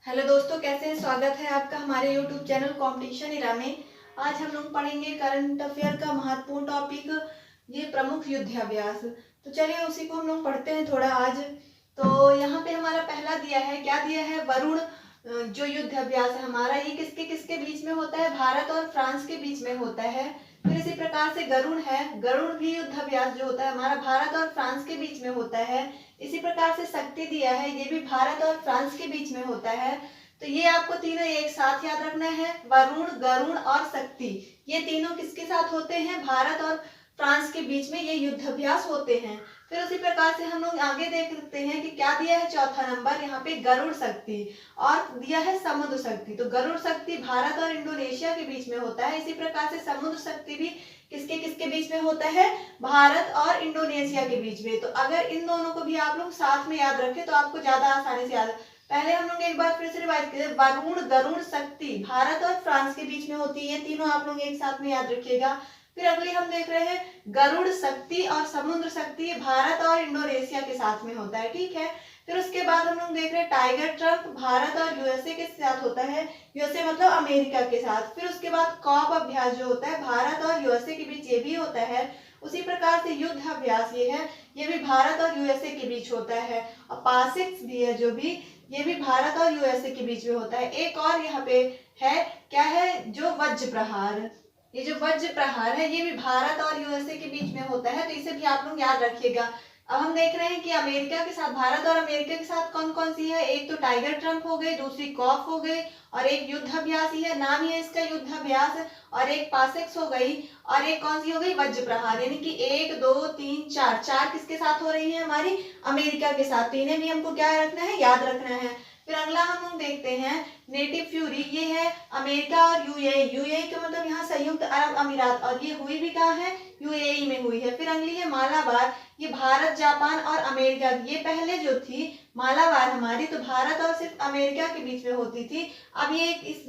Hello दोस्तों, कैसे हैं? स्वागत है आपका हमारे यूट्यूब चैनल कंपटीशन इरा में। आज हम लोग पढ़ेंगे करंट अफेयर का महत्वपूर्ण टॉपिक, ये प्रमुख युद्धाभ्यास। तो चलिए उसी को हम लोग पढ़ते हैं थोड़ा आज। तो यहाँ पे हमारा पहला दिया है, क्या दिया है? वरुण जो युद्धाभ्यास है हमारा, ये किसके किसके बीच में होता है? भारत और फ्रांस के बीच में होता है। फिर इसी प्रकार से गरुण है, गरुण भी युद्धाभ्यास जो होता है हमारा भारत और फ्रांस के बीच में होता है। इसी प्रकार से शक्ति दिया है, ये भी भारत और फ्रांस के बीच में होता है। तो ये आपको तीनों एक साथ याद रखना है, वरुण, गरुण और शक्ति। ये तीनों किसके साथ होते हैं? भारत और फ्रांस के बीच में ये युद्धाभ्यास होते हैं। फिर उसी प्रकार से हम लोग आगे देख सकते हैं कि क्या दिया है चौथा नंबर, यहाँ पे गरुड़ शक्ति और दिया है समुद्र शक्ति। तो गरुड़ शक्ति भारत और इंडोनेशिया के बीच में होता है। इसी प्रकार से समुद्र शक्ति भी किसके किसके बीच में होता है? भारत और इंडोनेशिया के बीच में। तो अगर इन दोनों को भी आप लोग साथ में याद रखें तो आपको ज्यादा आसानी से याद। पहले हम लोग एक बार फिर से रिवाइज करें, वरुण, गरुड़, शक्ति भारत और फ्रांस के बीच में होती है। तीनों आप लोग एक साथ में याद रखिएगा। फिर अगली हम देख रहे हैं गरुड़ शक्ति और समुद्र शक्ति, भारत और इंडोनेशिया के साथ में होता है, ठीक है। फिर उसके बाद हम लोग देख रहे हैं टाइगर ट्रंक, भारत और यूएसए के साथ होता है, यूएसए मतलब अमेरिका के साथ। फिर उसके बाद कॉप अभ्यास जो होता है भारत और यूएसए के बीच, ये भी होता है। उसी प्रकार से युद्ध अभ्यास ये है, ये भी भारत और यूएसए के बीच होता है। और पासिक्स भी है जो भी, ये भी भारत और यूएसए के बीच में होता है। एक और यहाँ पे है, क्या है? जो वज्र प्रहार, ये जो वज्र प्रहार है ये भी भारत और यूएसए के बीच में होता है। तो इसे भी आप लोग याद रखिएगा। अब हम देख रहे हैं कि अमेरिका के साथ, भारत और अमेरिका के साथ कौन कौन सी है? एक तो टाइगर ट्रंप हो गई, दूसरी कॉफ हो गई और एक युद्धाभ्यास ही है, नाम ही है इसका युद्धाभ्यास। और एक पासेक्स हो गई और एक कौन सी हो गई? वज्र प्रहार। यानी कि 1 2 3 4, चार किसके साथ हो रही है? हमारी अमेरिका के साथ। तो इन्हें भी हमको क्या रखना है? याद रखना है। फिर अगला हम लोग देखते हैं नेटिव फ्यूरी, ये है अमेरिका और यूएई। यूएई का मतलब यहाँ संयुक्त अरब अमीरात, और ये हुई भी कहाँ है? यूएई में हुई है। फिर अगली है मालाबार, ये भारत, जापान और अमेरिका। ये पहले जो थी मालाबार हमारी, तो भारत और सिर्फ अमेरिका के बीच में होती थी। अब ये इस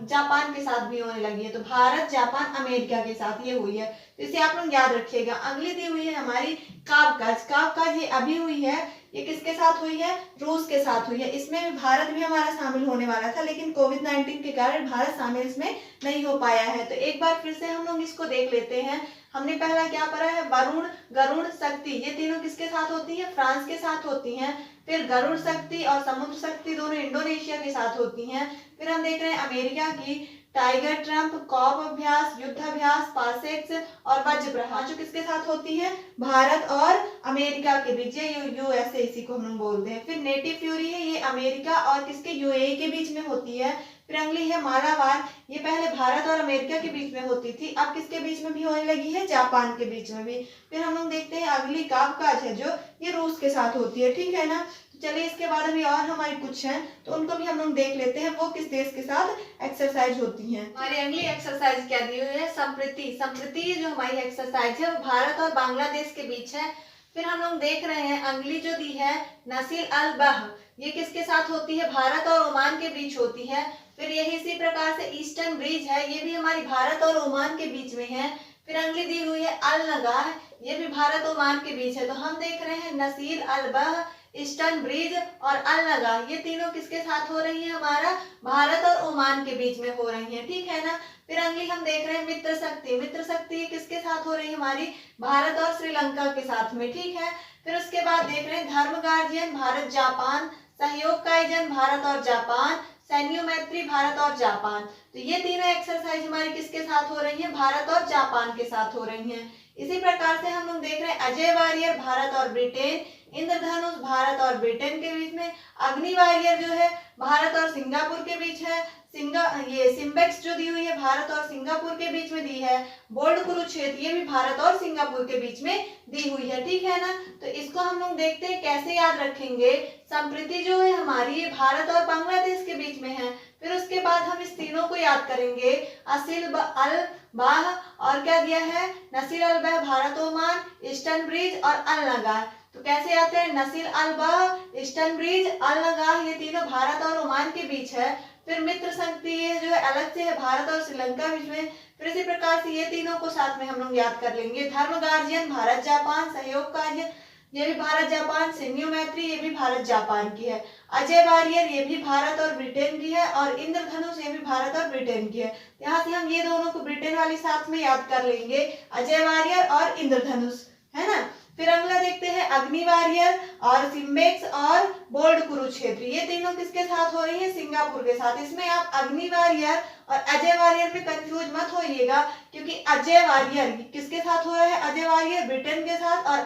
जापान के साथ भी होने लगी है। तो भारत, जापान, अमेरिका के साथ ये हुई है। तो इसे आप लोग याद रखिएगा। अगली दी हुई है हमारी कावकाज। कावकाज ये अभी हुई है, ये किसके साथ हुई है? रूस के साथ हुई है। इसमें भी भारत भी हमारा शामिल होने वाला था, लेकिन कोविड-19 के कारण भारत शामिल इसमें नहीं हो पाया है। तो एक बार फिर से हम लोग इसको देख लेते हैं। हमने पहला क्या पढ़ा है? वरुण, गरुड़, शक्ति, ये तीनों किसके साथ होती है? फ्रांस के साथ होती हैं। फिर गरुड़ शक्ति और समुद्र शक्ति दोनों इंडोनेशिया के साथ होती हैं। फिर हम देख रहे हैं अमेरिका की टाइगर ट्रंप, कॉप अभ्यास, युद्धाभ्यास, पासेक्स और वज्र प्रहार, जो किसके साथ होती है? भारत और अमेरिका के बीच, ये यूएसए इसी को हम लोग बोलते हैं। फिर नेटिव फ्यूरी है, ये अमेरिका और किसके? यूएई के बीच में होती है। फिर अगली है मालाबार, ये पहले भारत और अमेरिका के बीच में होती थी, अब किसके बीच में भी होने लगी है? जापान के बीच में भी। फिर हम लोग देखते हैं अगली कावकाज है, जो ये रूस के साथ होती है, ठीक है ना। चलिए इसके बाद अभी और हमारी कुछ हैं तो उनको भी हम लोग देख लेते हैं, वो किस देश के साथ एक्सरसाइज होती हैं। हमारी अगली एक्सरसाइज क्या दी हुई है? संप्रति। संप्रति जो हमारी एक्सरसाइज है वो भारत और बांग्लादेश के बीच है। फिर हम लोग देख रहे हैं अगली जो दी है नसीर अल बह, ये किसके साथ होती है? भारत और ओमान के बीच होती है। फिर यही इसी प्रकार से ईस्टर्न ब्रिज है, ये भी हमारी भारत और ओमान के बीच में है। फिर अगली दी हुई है अल नगाह, ये भी भारत ओमान के बीच है। तो हम देख रहे हैं नसीर अल बह, ईस्टर्न ब्रिज और अल नगा, ये तीनों किसके साथ हो रही है? हमारा भारत और ओमान के बीच में हो रही है, ठीक है ना। फिर अगली हम देख रहे हैं मित्र शक्ति। मित्र शक्ति किसके साथ हो रही है? हमारी भारत और श्रीलंका के साथ में, ठीक है। फिर उसके बाद देख रहे हैं धर्म गार्जियन, भारत जापान, सहयोग काईजन, भारत और जापान, सैन्य मैत्री, भारत और जापान। तो ये तीनों एक्सरसाइज हमारी किसके साथ हो रही है? भारत और जापान के साथ हो रही है। इसी प्रकार से हम लोग देख रहे हैं अजय वारियर, भारत और ब्रिटेन, इंद्रधनुष भारत और ब्रिटेन के बीच में, अग्नि वारियर जो है भारत और सिंगापुर के बीच है, ये सिम्बेक्स जो दी हुई है भारत और सिंगापुर के बीच में दी है, बोल्ड कुरुक्षेत्र ये भी भारत और सिंगापुर के बीच में दी हुई है, ठीक है ना। तो इसको हम लोग देखते हैं कैसे याद रखेंगे। संप्रति जो है हमारी ये भारत और बांग्लादेश के बीच में है। फिर उसके बाद हम इस तीनों को याद करेंगे, असिल अल बाह और क्या दिया है? नसीर अल बह, भारत ओमान, ईस्टर्न ब्रिज और अल नगाह। तो कैसे आते हैं? नसीर अल बह, ईस्टर्न ब्रिज, अल नगाह, ये तीनों भारत और ओमान के बीच है। फिर मित्र शक्ति ये जो है अलग से है, भारत और श्रीलंका बीच में। फिर इसी प्रकार से ये तीनों को साथ में हम लोग याद कर लेंगे। धर्म गार्जियन, भारत जापान, सहयोग कार्य ये भी भारत जापान। शिन्यो मैत्री ये भी भारत जापान की है। अजय वारियर ये भी भारत और ब्रिटेन की है। और इंद्रधनुष ये भी भारत और ब्रिटेन की है। यहाँ से हम ये दोनों को ब्रिटेन वाली साथ में याद कर लेंगे, अजय वारियर और इंद्रधनुष, है ना। फिर अगला देखते हैं अग्नि वारियर और सिम्बेक्स और बोल्ड कुरुक्षेत्र। ये तीनों किसके साथ हो रही है? सिंगापुर के साथ। इसमें आप अग्नि वारियर और अजय वारियर में कंफ्यूज मत होइएगा, क्योंकि अजय वारियर किसके साथ हो रहा है? अजय वारियर ब्रिटेन के साथ, और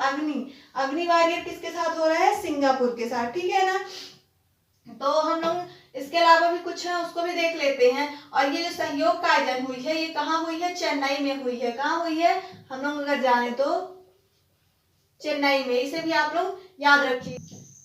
अग्नि वारियर किसके साथ हो रहा है? सिंगापुर के साथ, ठीक है ना। तो हम लोग इसके अलावा भी कुछ है उसको भी देख लेते हैं। और ये जो सहयोग कायदन हुई है ये कहाँ हुई है? चेन्नई में हुई है। कहाँ हुई है? हम लोग अगर जाने तो चेन्नई में। इसे भी आप लोग याद रखिए।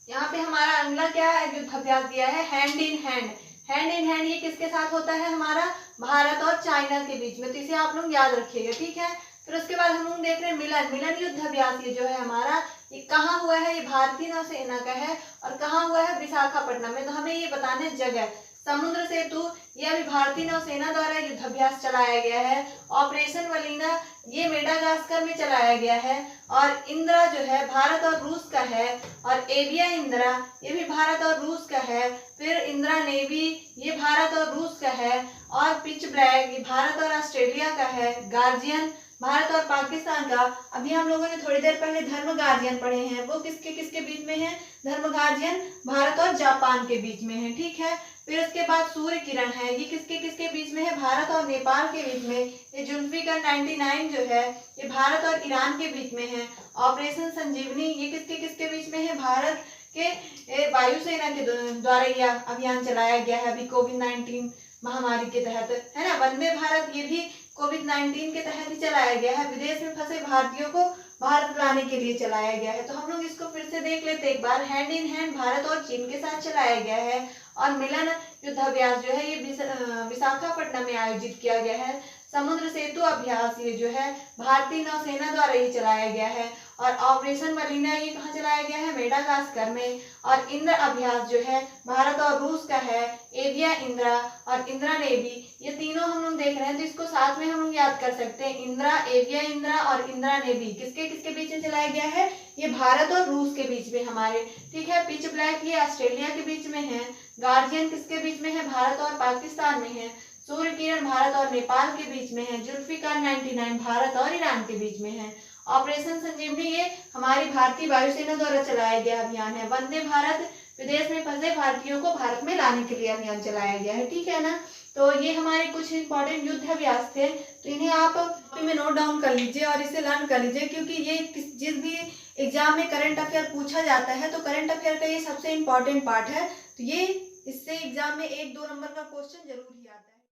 यहाँ पे हमारा अगला क्या है? युद्धाभ्यास दिया है hand in hand. Hand in hand ये किसके साथ होता है? हमारा भारत और चाइना के बीच में। तो इसे आप लोग याद रखिएगा, ठीक है। फिर उसके बाद हम लोग देख रहे हैं मिलन युद्धाभ्यास। ये जो है हमारा, ये कहाँ हुआ है? ये भारतीय नौसेना का है। और कहाँ हुआ है? विशाखापट्टनम में। तो हमें ये बताना है जगह। समुद्र सेतु ये अभी भारतीय नौसेना द्वारा युद्धाभ्यास चलाया गया है। ऑपरेशन वलीना ये मेडागास्कर में चलाया गया है। और इंदिरा जो है भारत और रूस का है। और एविया इंदिरा ये भी भारत और रूस का है। फिर इंदिरा नेवी ये भारत और रूस का है। और पिच ब्लैक ये भारत और ऑस्ट्रेलिया का है। गार्जियन भारत और पाकिस्तान का। अभी हम लोगों ने थोड़ी देर पहले धर्म गार्जियन पढ़े हैं, वो किसके किसके बीच में है? धर्म गार्जियन भारत और जापान के बीच में है, ठीक है। फिर उसके बाद सूर्य किरण है, ये किसके किसके बीच में है? भारत और नेपाल के बीच में। ये जुल्फिकर 99 जो है ये भारत और ईरान के बीच में है। ऑपरेशन संजीवनी ये किसके किसके बीच में है? भारत के वायुसेना के द्वारा यह अभियान चलाया गया है अभी कोविड-19 महामारी के तहत, है ना। वंदे भारत ये भी कोविड-19 के तहत ही चलाया गया है। विदेश में फंसे भारतीयों को भारत लाने के लिए चलाया गया है। तो हम लोग इसको फिर से देख लेते एक बार। हैंड इन हैंड भारत और चीन के साथ चलाया गया है। और मिलन युद्धाभ्यास जो है ये विशाखापट्टनम में आयोजित किया गया है। समुद्र सेतु अभ्यास ये जो है भारतीय नौसेना द्वारा ये चलाया गया है। और ऑपरेशन मरीना ये कहाँ चलाया गया है? मेडागास्कर में। और इंद्र अभ्यास जो है भारत और रूस का है। एविया इंदिरा और इंदिरा नेवी ये तीनों हम लोग देख रहे हैं। तो इसको साथ में हम लोग याद कर सकते हैं। इंदिरा, एविया इंदिरा और इंदिरा नेवी किसके किसके बीच में चलाया गया है? ये भारत और रूस के बीच में हमारे, ठीक है। पिच ब्लैक ये ऑस्ट्रेलिया के बीच में है। गार्जियन किसके बीच में है? भारत और पाकिस्तान में है। सूर्य किरण भारत और नेपाल के बीच में है। जुल्फिकार 99 भारत और ईरान के बीच में है। ऑपरेशन संजीवनी ये हमारी भारतीय वायुसेना द्वारा चलाया गया अभियान है। वंदे भारत विदेश में फंसे भारतीयों को भारत में लाने के लिए अभियान चलाया गया है, ठीक है ना। तो ये हमारे कुछ इंपॉर्टेंट युद्धाभ्यास थे। तो इन्हें आप कॉपी में नोट डाउन कर लीजिए और इसे लर्न कर लीजिए, क्योंकि ये जिस भी एग्जाम में करंट अफेयर पूछा जाता है तो करंट अफेयर का ये सबसे इम्पोर्टेंट पार्ट है। तो ये इससे एग्जाम में 1-2 नंबर का क्वेश्चन जरूर ही आता है।